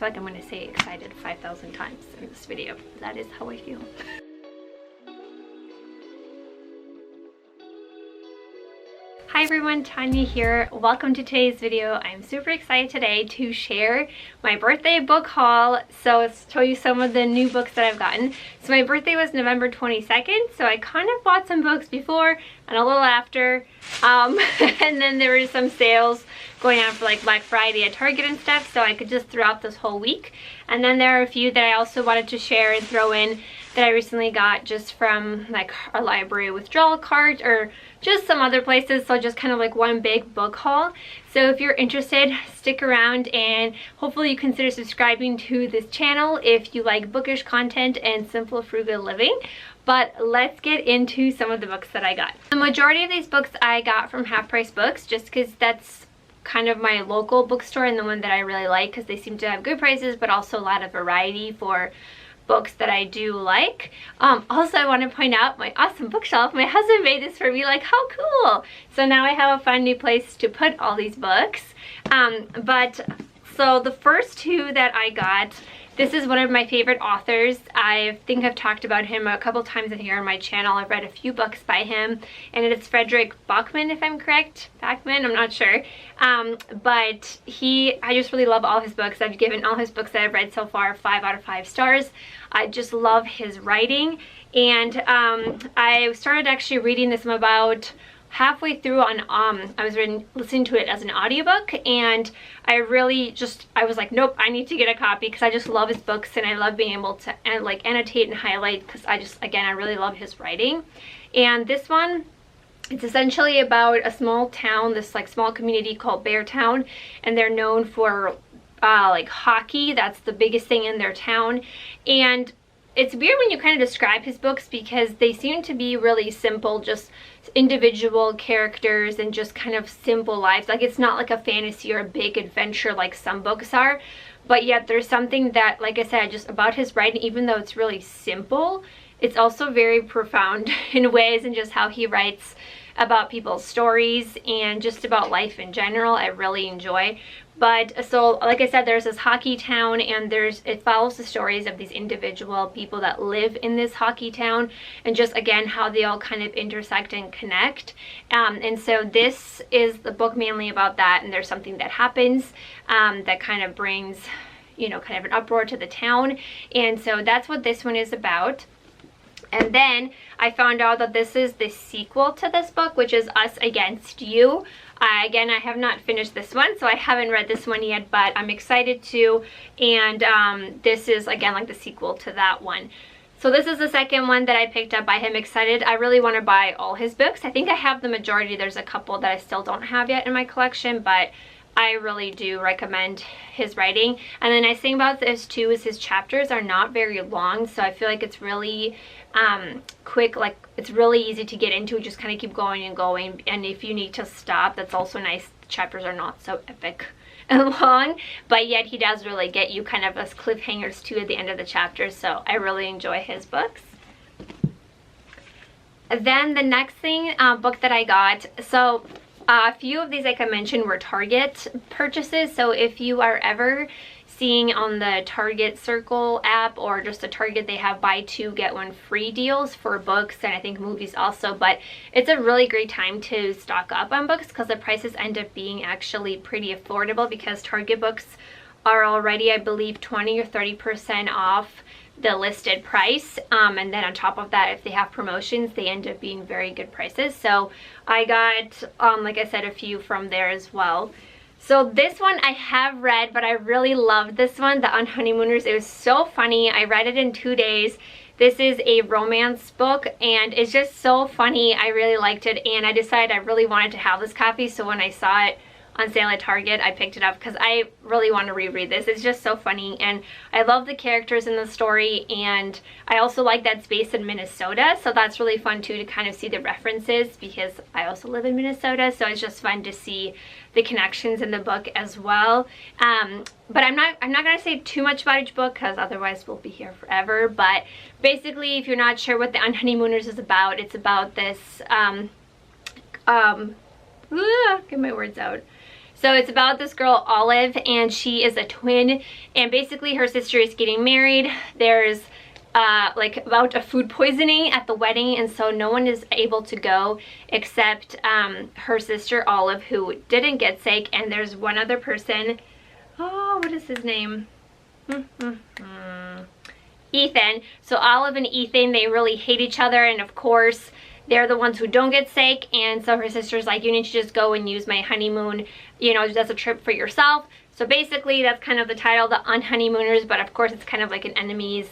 feel like I'm going to say excited 5,000 times in this video. That is how I feel. Hi everyone, Tanya here. Welcome to today's video. I'm super excited today to share my birthday book haul. So let's show you some of the new books that I've gotten. So my birthday was November 22nd, so I kind of bought some books before and a little after. And then there were some sales going on for like Black Friday at Target and stuff, so I could just throw out this whole week. And then there are a few that I also wanted to share and throw in that I recently got just from like our library withdrawal cart or just some other places, so just kind of like one big book haul. So if you're interested, stick around and hopefully you consider subscribing to this channel if you like bookish content and simple frugal living. But let's get into some of the books that I got. The majority of these books I got from Half Price Books, just because that's kind of my local bookstore and the one that I really like, because they seem to have good prices but also a lot of variety for books that I do like. Also, I want to point out my awesome bookshelf. My husband made this for me. Like, how cool! So now I have a fun new place to put all these books. So the first two that I got, this is one of my favorite authors. I think I've talked about him a couple times here on my channel. I've read a few books by him, and it is Frederick Bachman, if I'm correct. Bachman, I'm not sure. But I just really love all his books. I've given all his books that I've read so far 5 out of 5 stars. I just love his writing, and I started actually reading this about halfway through on I was listening to it as an audiobook, and I was like, nope, I need to get a copy because I just love his books and I love being able to like annotate and highlight, because I really love his writing. And this one, it's essentially about a small town, this like small community called Beartown, and they're known for like hockey. That's the biggest thing in their town. And it's weird when you kind of describe his books because they seem to be really simple, just individual characters and just kind of simple lives. Like, it's not like a fantasy or a big adventure like some books are, but yet there's something that, like I said, just about his writing, even though it's really simple, it's also very profound in ways, and just how he writes about people's stories and just about life in general, I really enjoy. But so, like I said, there's this hockey town, and it follows the stories of these individual people that live in this hockey town, and just again how they all kind of intersect and connect. And so this is the book mainly about that, and there's something that happens that kind of brings, kind of an uproar to the town. And so that's what this one is about. And then I found out that this is the sequel to this book, which is Us Against You. Again, I have not finished this one, so I haven't read this one yet, but I'm excited to. And this is, again, like the sequel to that one. So this is the second one that I picked up by him. Excited. I really want to buy all his books. I think I have the majority. There's a couple that I still don't have yet in my collection, but I really do recommend his writing. And the nice thing about this too is his chapters are not very long, so I feel like it's really quick. Like, it's really easy to get into. Just kind of keep going and going, and if you need to stop, that's also nice. The chapters are not so epic and long, but yet he does really get you kind of as cliffhangers too at the end of the chapters. So I really enjoy his books. Then the next book that I got, so a few of these, like I mentioned, were Target purchases. So if you are ever seeing on the Target Circle app or just a Target, they have buy 2 get 1 free deals for books, and I think movies also. But it's a really great time to stock up on books because the prices end up being actually pretty affordable, because Target books are already, I believe, 20 or 30% off the listed price, and then on top of that, if they have promotions, they end up being very good prices. So I got like I said, a few from there as well. So this one I have read, but I really loved this one, the On Honeymooners. It was so funny. I read it in 2 days. This is a romance book, and it's just so funny. I really liked it, and I decided I really wanted to have this copy, so when I saw it on sale at Target, I picked it up because I really want to reread this. It's just so funny, and I love the characters in the story, and I also like that it's based in Minnesota, so that's really fun too, to kind of see the references, because I also live in Minnesota, so it's just fun to see the connections in the book as well. But I'm not going to say too much about each book, because otherwise we'll be here forever. But basically, if you're not sure what the On Honeymooners is about, it's about this get my words out. So it's about this girl, Olive, and she is a twin, and basically her sister is getting married. There's like about a food poisoning at the wedding, and so no one is able to go except her sister Olive, who didn't get sick, and there's one other person. Oh, what is his name? Ethan. So Olive and Ethan, they really hate each other, and of course they're the ones who don't get sick, and so her sister's like, you need to just go and use my honeymoon, you know, that's a trip for yourself. So basically that's kind of the title, the On Honeymooners, but of course it's kind of like an enemies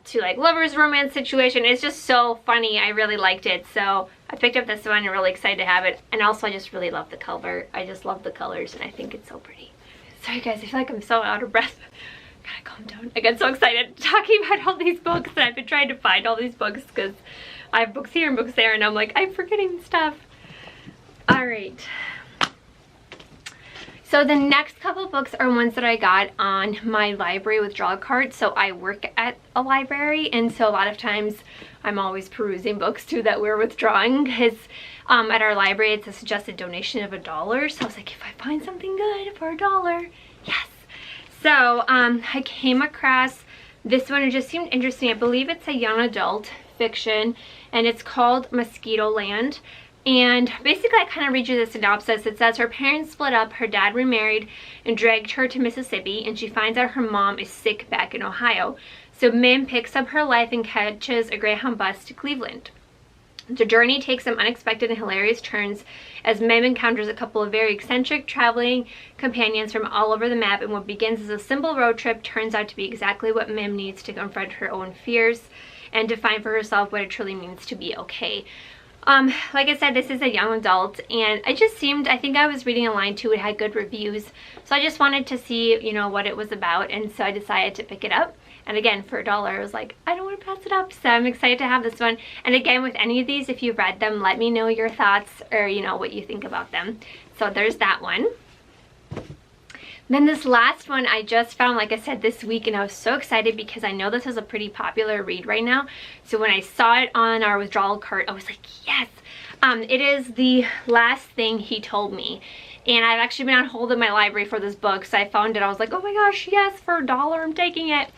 to like lovers romance situation. It's just so funny. I really liked it, so I picked up this one and really excited to have it. And also I just really love the cover. I just love the colors and I think it's so pretty. Sorry guys, I feel like I'm so out of breath. Gotta calm down. I get so excited talking about all these books, and I've been trying to find all these books because I have books here and books there, and I'm like, I'm forgetting stuff. All right. So the next couple books are ones that I got on my library withdrawal card. So I work at a library, and so a lot of times I'm always perusing books too that we're withdrawing, because at our library it's a suggested donation of $1. So I was like, if I find something good for $1, yes. So I came across this one. It just seemed interesting. I believe it's a young adult fiction, and it's called Mosquito Land. And basically I kind of read you the synopsis. It says her parents split up, her dad remarried and dragged her to Mississippi, and she finds out her mom is sick back in Ohio. So Mim picks up her life and catches a Greyhound bus to Cleveland. The journey takes some unexpected and hilarious turns as Mim encounters a couple of very eccentric traveling companions from all over the map, and what begins as a simple road trip turns out to be exactly what Mim needs to confront her own fears and to find for herself what it truly means to be okay. Like I said, this is a young adult, and I think I was reading a line too, it had good reviews, so I just wanted to see, you know, what it was about, and so I decided to pick it up. And again, for $1, I was like, I don't want to pass it up, so I'm excited to have this one. And again, with any of these, if you've read them, let me know your thoughts, or you know, what you think about them. So there's that one. Then this last one I just found, like I said, this week, and I was so excited because I know this is a pretty popular read right now. So when I saw it on our withdrawal cart, I was like, yes. It is The Last Thing He Told Me. And I've actually been on hold in my library for this book, so I found it. I was like, oh my gosh, yes, for $1, I'm taking it.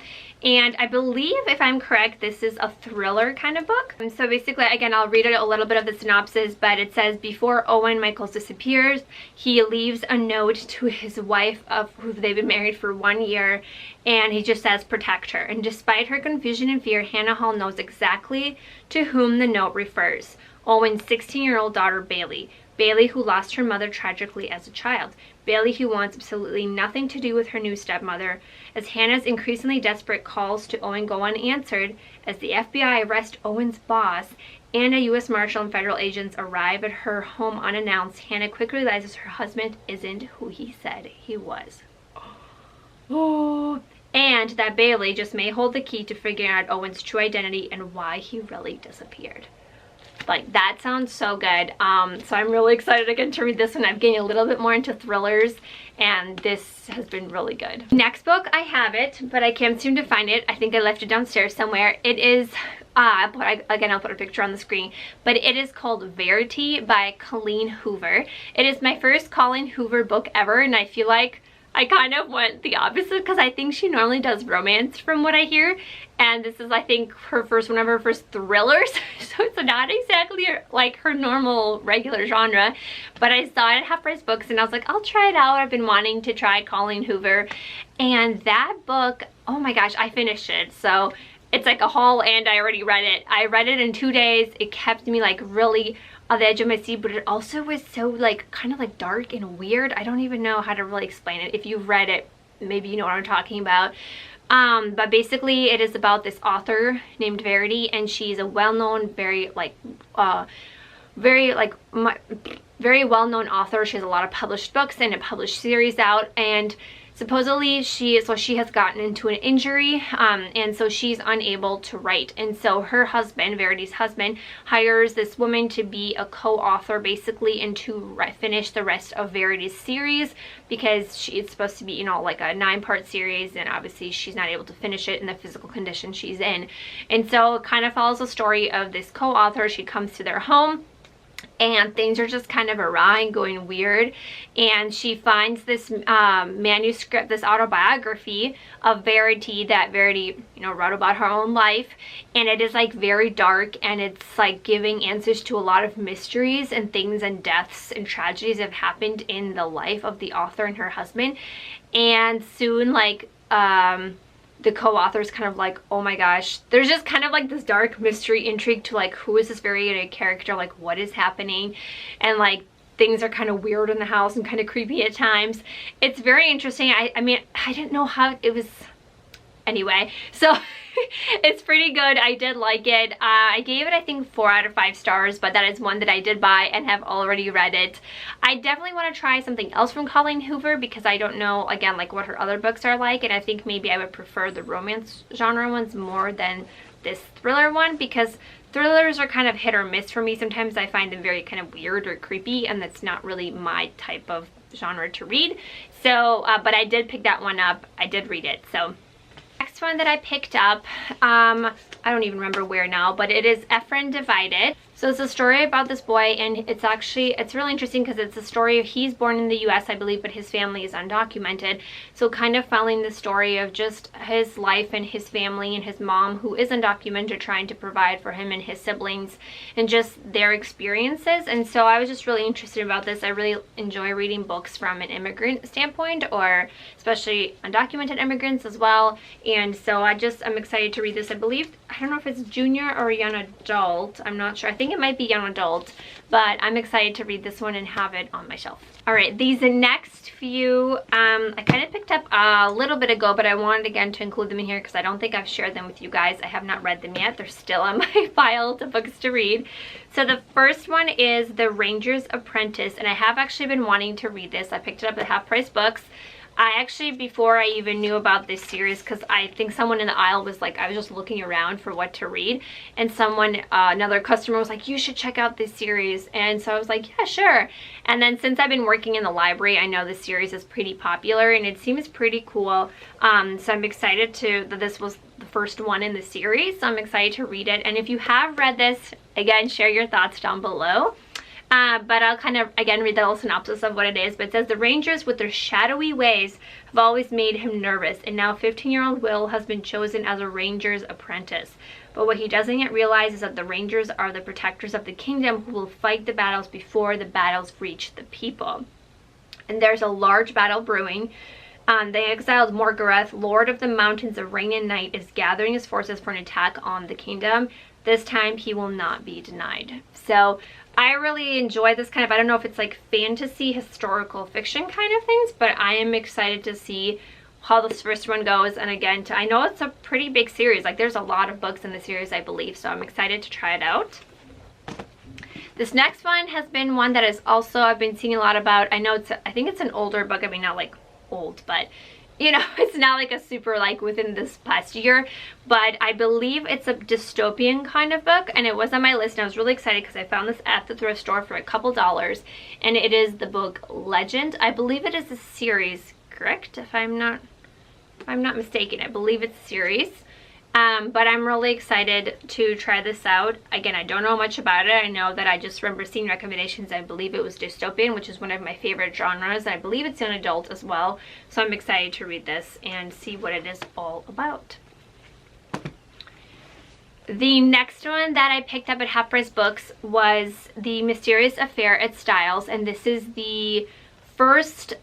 And I believe, if I'm correct, this is a thriller kind of book. And so basically, again, I'll read a little bit of the synopsis, but it says, before Owen Michaels disappears, he leaves a note to his wife, of who they've been married for 1 year, and he just says, protect her. And despite her confusion and fear, Hannah Hall knows exactly to whom the note refers. Owen's 16-year-old daughter, Bailey. Bailey, who lost her mother tragically as a child. Bailey, who wants absolutely nothing to do with her new stepmother. As Hannah's increasingly desperate calls to Owen go unanswered, as the FBI arrests Owen's boss and a U.S. Marshal and federal agents arrive at her home unannounced, Hannah quickly realizes her husband isn't who he said he was. Oh. And that Bailey just may hold the key to figuring out Owen's true identity and why he really disappeared. Like, that sounds so good. So I'm really excited again to read this one. I'm getting a little bit more into thrillers, and this has been really good. Next book, I have it, but I can't seem to find it. I think I left it downstairs somewhere. It is, again, I'll put a picture on the screen, but it is called Verity by Colleen Hoover. It is my first Colleen Hoover book ever, and I feel like I kind of went the opposite, because I think she normally does romance from what I hear, and this is, I think, her first one of her first thrillers. So it's not exactly like her normal regular genre, but I saw it at Half Price Books and I was like, I'll try it out. I've been wanting to try Colleen Hoover, and that book, oh my gosh, I finished it. So it's like a haul, and I already read it. I read it in 2 days. It kept me like really on the edge of my seat, but it also was so like kind of like dark and weird. I don't even know how to really explain it. If you've read it, maybe you know what I'm talking about. But basically it is about this author named Verity, and she's a well-known, very well-known author. She has a lot of published books and a published series out, and supposedly she has gotten into an injury, and so she's unable to write. And so her husband, Verity's husband, hires this woman to be a co-author basically, and to finish the rest of Verity's series, because it's supposed to be, you know, like a 9-part series, and obviously she's not able to finish it in the physical condition she's in. And so it kind of follows the story of this co-author. She comes to their home, and things are just kind of awry and going weird, and she finds this manuscript, this autobiography of Verity that Verity, you know, wrote about her own life, and it is like very dark, and it's like giving answers to a lot of mysteries and things and deaths and tragedies that have happened in the life of the author and her husband. And soon, like, the co-authors kind of like, oh my gosh, there's just kind of like this dark mystery intrigue to like, who is this Verity character, like what is happening, and like things are kind of weird in the house and kind of creepy at times. It's very interesting. I mean, I didn't know how it was anyway, so it's pretty good. I did like it. I gave it, I think, 4 out of 5 stars, but that is one that I did buy and have already read it. I definitely want to try something else from Colleen Hoover because I don't know, again, like what her other books are like, and I think maybe I would prefer the romance genre ones more than this thriller one, because thrillers are kind of hit or miss for me. Sometimes I find them very kind of weird or creepy, and that's not really my type of genre to read. So, but I did pick that one up. I did read it, so. Next one that I picked up, I don't even remember where now, but it is Ephraim Divided. So it's a story about this boy, and it's really interesting because it's a story of, he's born in the US, I believe, but his family is undocumented. So kind of following the story of just his life and his family and his mom, who is undocumented, trying to provide for him and his siblings and just their experiences. And so I was just really interested about this. I really enjoy reading books from an immigrant standpoint, or especially undocumented immigrants as well. And so I'm excited to read this. I believe, I don't know if it's junior or young adult. I'm not sure. I think it might be young adult, but I'm excited to read this one and have it on my shelf. All right, these next few, I kind of picked up a little bit ago, but I wanted again to include them in here because I don't think I've shared them with you guys. I have not read them yet. They're still on my pile of books to read. So the first one is The Rangers Apprentice, and I have actually been wanting to read this. I picked it up at Half Price Books. I actually, before I even knew about this series, because I think someone in the aisle was like, I was just looking around for what to read, and someone, another customer was like, you should check out this series. And so I was like, yeah, sure. And then since I've been working in the library, I know this series is pretty popular and it seems pretty cool. So I'm excited that this was the first one in the series. So I'm excited to read it. And if you have read this, again, share your thoughts down below. But I'll kind of, again, read the little synopsis of what it is. But it says, the Rangers, with their shadowy ways, have always made him nervous. And now 15-year-old Will has been chosen as a Ranger's apprentice. But what he doesn't yet realize is that the Rangers are the protectors of the kingdom who will fight the battles before the battles reach the people. And there's a large battle brewing. The exiled Morgareth, Lord of the Mountains of Rain and Night, is gathering his forces for an attack on the kingdom. This time he will not be denied. So I really enjoy this kind of, I don't know if it's like fantasy, historical fiction kind of things, but I am excited to see how this first one goes. And again, I know it's a pretty big series. Like, there's a lot of books in the series, I believe, so I'm excited to try it out. This next one has been one that is also, I've been seeing a lot about. I know I think it's an older book. I mean, not like old, but you know, it's not like a super like within this past year, but I believe it's a dystopian kind of book, and it was on my list, and I was really excited because I found this at the thrift store for a couple dollars, and it is the book Legend. I believe it is a series, correct? If I'm not mistaken, I believe it's a series. But I'm really excited to try this out. Again, I don't know much about it. I know that I just remember seeing recommendations. I believe it was dystopian, which is one of my favorite genres. And I believe it's young adult as well. So I'm excited to read this and see what it is all about. The next one that I picked up at Half Price Books was The Mysterious Affair at Styles. And this is the first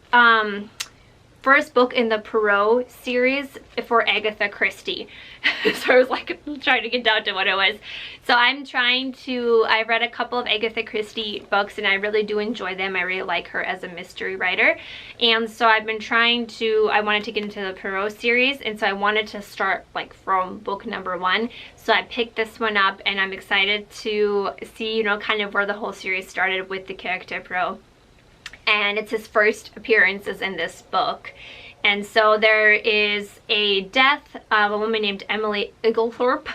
book in the Poirot series for Agatha Christie. So I was like trying to get down to what it was. So I've read a couple of Agatha Christie books and I really do enjoy them. I really like her as a mystery writer. And so I've been I wanted to get into the Poirot series, and so I wanted to start like from book number 1. So I picked this one up, and I'm excited to see, you know, kind of where the whole series started with the character Poirot. And it's his first appearances in this book. And so there is a death of a woman named Emily Igglethorpe.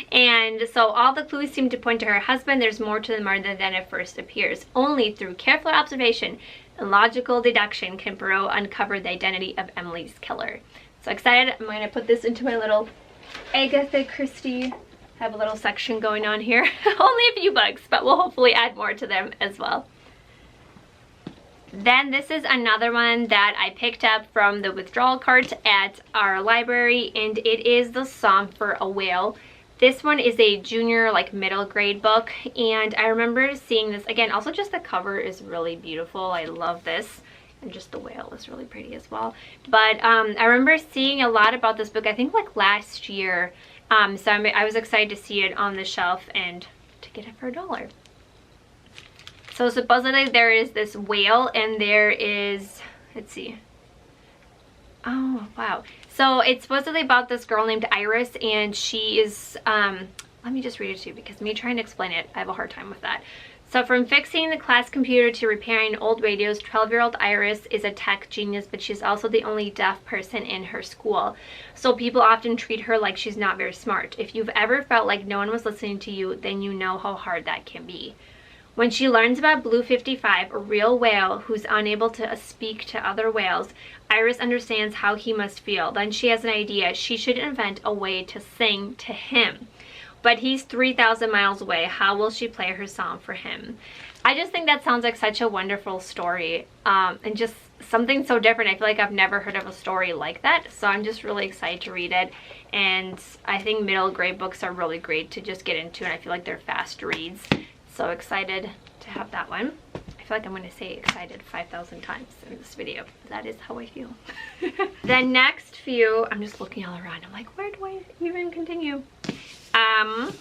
And so all the clues seem to point to her husband. There's more to the murder than it first appears. Only through careful observation and logical deduction can Poirot uncover the identity of Emily's killer. So excited. I'm going to put this into my little Agatha Christie have a little section going on here. Only a few books, but we'll hopefully add more to them as well. Then this is another one that I picked up from the withdrawal cart at our library, and it is The Song for a Whale. This one is a junior, like middle grade book, and I remember seeing this again. Also, just the cover is really beautiful. I love this, and just the whale is really pretty as well. But I remember seeing a lot about this book, I think like last year. So I was excited to see it on the shelf and to get it for $1. So supposedly there is this whale, and there is, let's see. Oh, wow. So it's supposedly about this girl named Iris, and she is, let me just read it to you, because me trying to explain it, I have a hard time with that. So from fixing the class computer to repairing old radios, 12-year-old Iris is a tech genius, but she's also the only deaf person in her school. So people often treat her like she's not very smart. If you've ever felt like no one was listening to you, then you know how hard that can be. When she learns about Blue 55, a real whale who's unable to speak to other whales, Iris understands how he must feel. Then she has an idea. She should invent a way to sing to him. But he's 3,000 miles away. How will she play her song for him? I just think that sounds like such a wonderful story, and just something so different. I feel like I've never heard of a story like that, so I'm just really excited to read it. And I think middle grade books are really great to just get into, and I feel like they're fast reads. So excited to have that one. I feel like I'm going to say excited 5,000 times in this video. That is how I feel. The next few, I'm just looking all around. I'm like, where do I even continue? Well,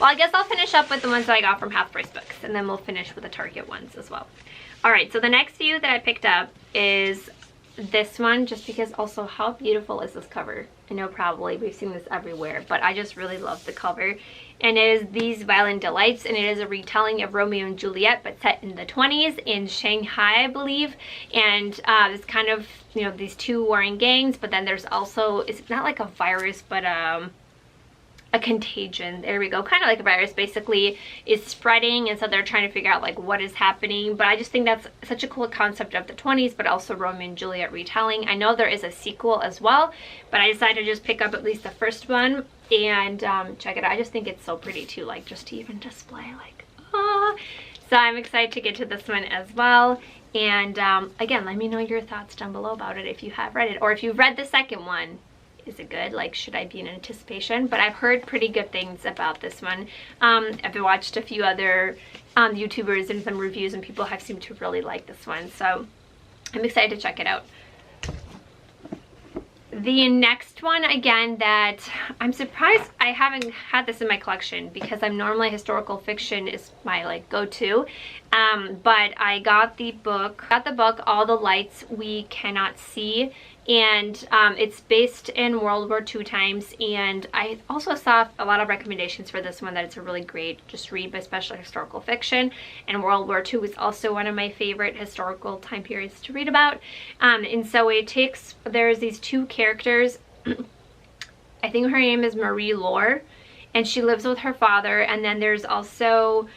I guess I'll finish up with the ones that I got from Half Price Books, and then we'll finish with the Target ones as well. Alright, so the next few that I picked up is this one, just because also how beautiful is this cover? I know probably we've seen this everywhere, but I just really love the cover. And it is These Violin Delights, and it is a retelling of Romeo and Juliet, but set in the 20s in Shanghai, I believe. And it's kind of, you know, these two warring gangs, but then there's also, it's not like a virus, but a contagion, there we go, kind of like a virus basically is spreading, and so they're trying to figure out like what is happening. But I just think that's such a cool concept of the 20s, but also Romeo and Juliet retelling. I know there is a sequel as well, but I decided to just pick up at least the first one and check it out. I just think it's so pretty too, like just to even display, like, ah. So I'm excited to get to this one as well. And again, let me know your thoughts down below about it if you have read it, or if you've read the second one. Is it good? Like, should I be in anticipation? But I've heard pretty good things about this one. I've watched a few other YouTubers and some reviews, and people have seemed to really like this one. So I'm excited to check it out. The next one, again, that I'm surprised I haven't had this in my collection, because I'm normally historical fiction is my like go-to. But I got the book All the Lights We Cannot See, and it's based in World War II times. And I also saw a lot of recommendations for this one, that it's a really great just read, especially historical fiction, and World War II is also one of my favorite historical time periods to read about. And so it takes, there's these two characters. I think her name is Marie Lore, and she lives with her father. And then there's also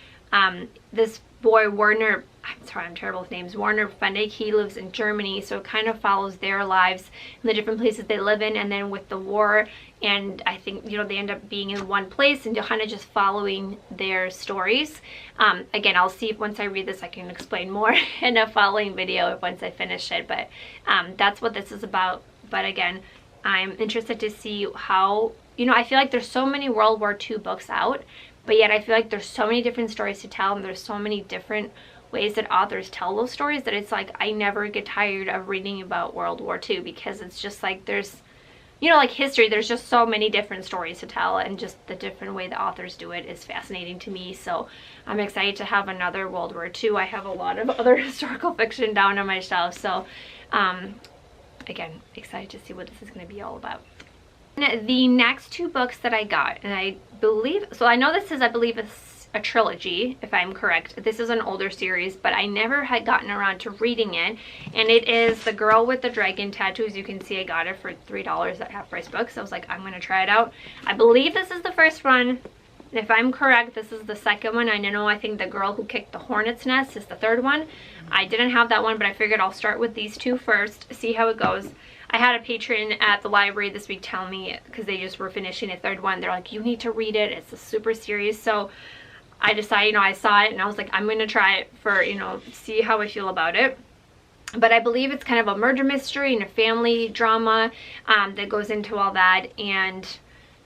this boy, Werner, I'm sorry, I'm terrible with names, Werner Fennig. He lives in Germany, so it kind of follows their lives and the different places they live in. And then with the war, and I think, you know, they end up being in one place and kind of just following their stories. Again, I'll see if once I read this I can explain more in a following video once I finish it, but that's what this is about. But again, I'm interested to see how, you know, I feel like there's so many World War II books out, but yet I feel like there's so many different stories to tell, and there's so many different ways that authors tell those stories, that it's like I never get tired of reading about World War II, because it's just like there's, you know, like history, there's just so many different stories to tell, and just the different way the authors do it is fascinating to me. So I'm excited to have another World War II. I have a lot of other historical fiction down on my shelf, so again, excited to see what this is going to be all about. The next two books that I got, and I believe, so I know this is, I believe it's a trilogy, if I'm correct. This is an older series, but I never had gotten around to reading it, and it is The Girl with the Dragon Tattoo. As you can see, I got it for $3 at Half Price Books. I was like, I'm going to try it out. I believe this is the first one. If I'm correct, this is the second one. I think The Girl Who Kicked the Hornet's Nest is the third one. I didn't have that one, but I figured I'll start with these two first, see how it goes. I had a patron at the library this week tell me, because they just were finishing a third one, they're like, you need to read it, it's a super series. So I decided, I saw it and I was like, I'm going to try it for, see how I feel about it. But I believe it's kind of a murder mystery and a family drama that goes into all that. And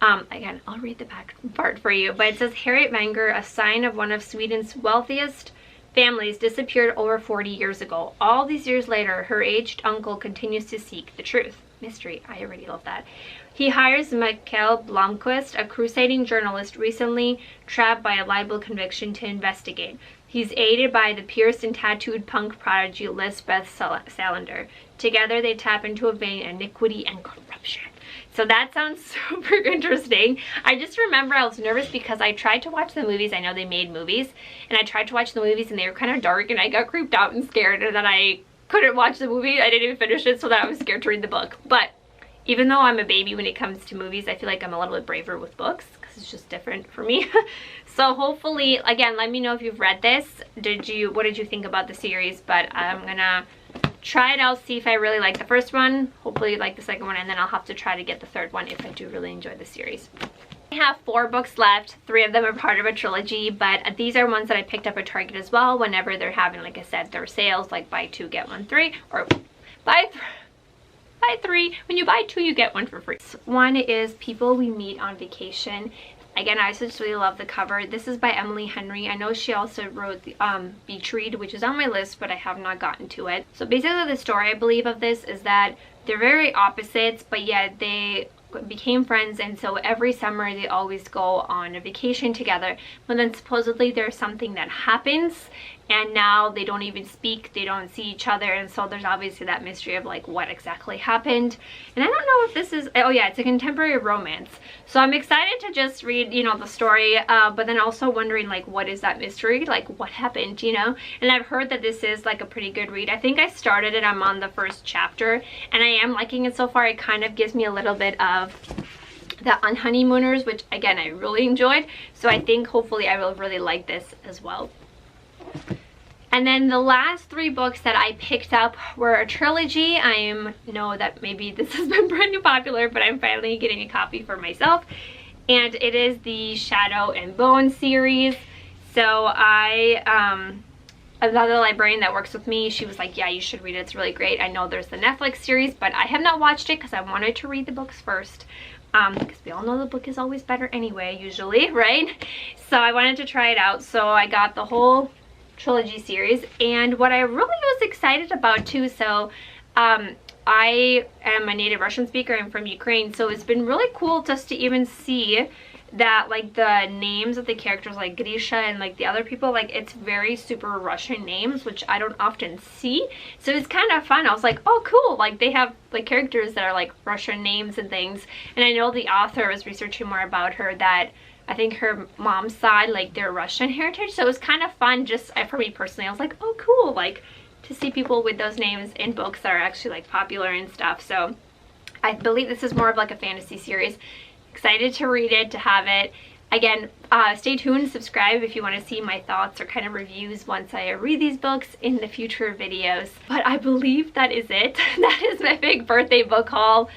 again, I'll read the back part for you. But it says, Harriet Wenger, a scion of one of Sweden's wealthiest families, disappeared over 40 years ago. All these years later, her aged uncle continues to seek the truth. Mystery. I already love that. He hires Mikael Blomqvist, a crusading journalist recently trapped by a libel conviction, to investigate. He's aided by the pierced and tattooed punk prodigy Lisbeth Salander. Together they tap into a vein of iniquity and corruption. So that sounds super interesting. I just remember I was nervous because I tried to watch the movies. I know they made movies, and I tried to watch the movies and they were kind of dark, and I got creeped out and scared, and then I couldn't watch the movie. I didn't even finish it, so that I was scared to read the book. But even though I'm a baby when it comes to movies, I feel like I'm a little bit braver with books because it's just different for me. So hopefully, again, let me know if you've read this. What did you think about the series? But I'm gonna try it out, see if I really like the first one. Hopefully you like the second one, and then I'll have to try to get the third one if I do really enjoy the series. I have 4 books left. 3 of them are part of a trilogy, but these are ones that I picked up at Target as well whenever they're having, like I said, their sales, like buy 2 get 1 free, or buy 3. When you buy 2 you get 1 for free. One is People We Meet on Vacation. Again, I just really love the cover. This is by Emily Henry. I know she also wrote the Beach Read, which is on my list, but I have not gotten to it. So basically the story, I believe, of this is that they're very opposites, but yet they became friends, and so every summer they always go on a vacation together. But then supposedly there's something that happens, and now they don't even speak, they don't see each other, and so there's obviously that mystery of like what exactly happened. And I don't know if this is, oh yeah, it's a contemporary romance, so I'm excited to just read, the story, but then also wondering like what is that mystery, like what happened, and I've heard that this is like a pretty good read. I think I started it, I'm on the first chapter, and I am liking it so far. It kind of gives me a little bit of the On Honeymooners, which again I really enjoyed, so I think hopefully I will really like this as well. And then the last 3 books that I picked up were a trilogy. I know that maybe this has been pretty popular, but I'm finally getting a copy for myself, and it is the Shadow and Bone series. So another librarian that works with me, she was like, yeah, you should read it, it's really great. I know there's the Netflix series, but I have not watched it because I wanted to read the books first. Because we all know the book is always better anyway, usually, right? So I wanted to try it out, so I got the whole trilogy series. And what I really was excited about too, so I am a native Russian speaker, I'm from Ukraine, so it's been really cool just to even see that like the names of the characters, like Grisha and like the other people, like it's very super Russian names, which I don't often see. So it's kind of fun. I was like, oh cool, like they have like characters that are like Russian names and things. And I know the author was researching more about her, that I think her mom's side, like their Russian heritage. So it was kind of fun just for me personally. I was like, oh cool, like to see people with those names in books that are actually like popular and stuff. So I believe this is more of like a fantasy series. Excited to read it, to have it. Again, stay tuned, subscribe if you want to see my thoughts or kind of reviews once I read these books in the future videos. But I believe that is it. That is my big birthday book haul.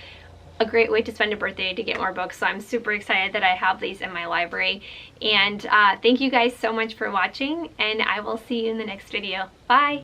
A great way to spend a birthday to get more books. So I'm super excited that I have these in my library. And thank you guys so much for watching, and I will see you in the next video. Bye!